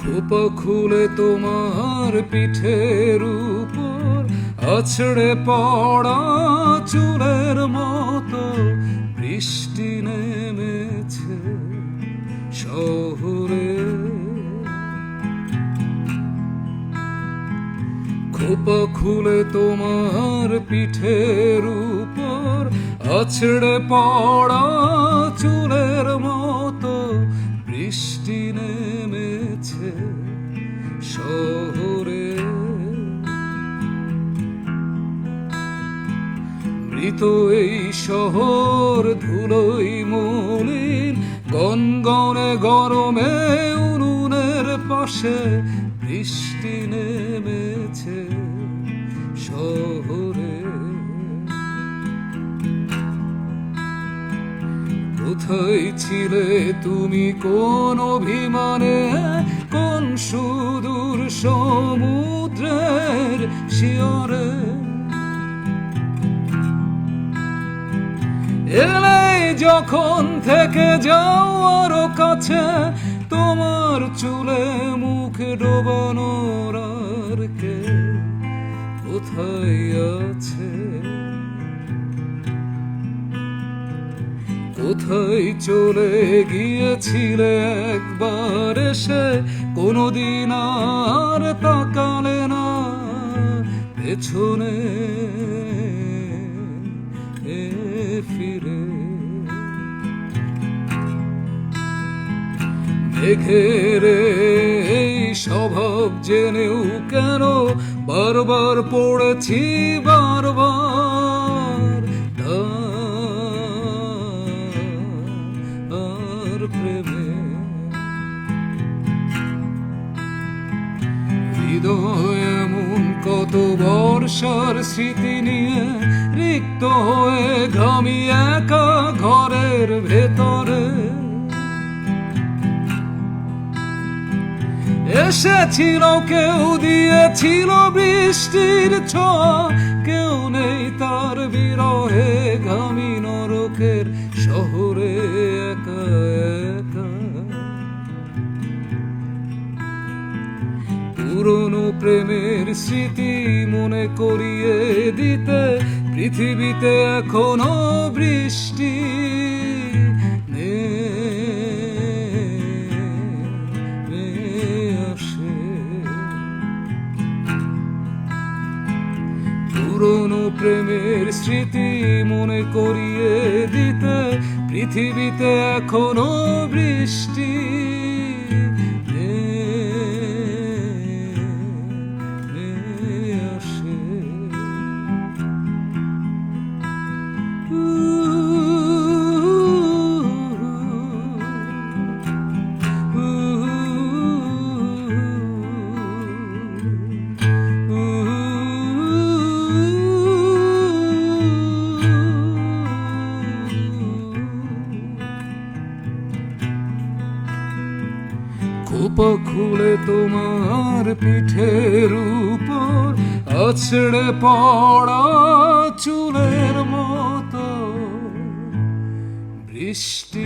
খোপা খুলে তোমার পিঠের উপর আছড়ে পড়া চুলের মতো বৃষ্টি নেমেছে শহরে। খোপা খুলে তোমার পিঠের উপর আছড়ে পড়া চুলের মতো বৃষ্টি নেমেছে শহরে। মৃত এই শহর ধুলোই মলিন, গনগনে গরমে উনুনের পাশে বৃষ্টি নেমেছে শহরে। কোথায় ছিলে তুমি কোন অভিমানে, কোন সুদূর সমুদ্রের শিয়রে? এলে যখন থেকে যাও আরো কাছে, তোমার চুলে মুখ ডোবানোর আর কে কোথায় আছে? কোথায় চলে গিয়েছিলে একবার এসে, কোনদিন আর তাকালে না পেছনে ফিরে। মেঘের এই স্বভাব জেনেও কেন বারবার পড়েছি বারবার তার প্রেমে। হৃদয় এমন কত বর্ষার স্মৃতি নিয়ে রিক্ত হয়ে ঘামি একা ঘরের ভেতরে। এসেছিল কেউ দিয়েছিল বৃষ্টির ছোঁয়া, কেউ নেই তার বিরহে ঘামি নরকের শহরে একা একা। পুরনো প্রেমের স্মৃতি মনে করিয়ে দিতে পৃথিবীতে এখনো বৃষ্টি আসে। পুরনো প্রেমের স্মৃতি মনে করিয়ে দিতে পৃথিবীতে এখনো বৃষ্টি খোপা খুলে তোমার পিঠের উপর আছড়ে পড়া চুলের মতো বৃষ্টি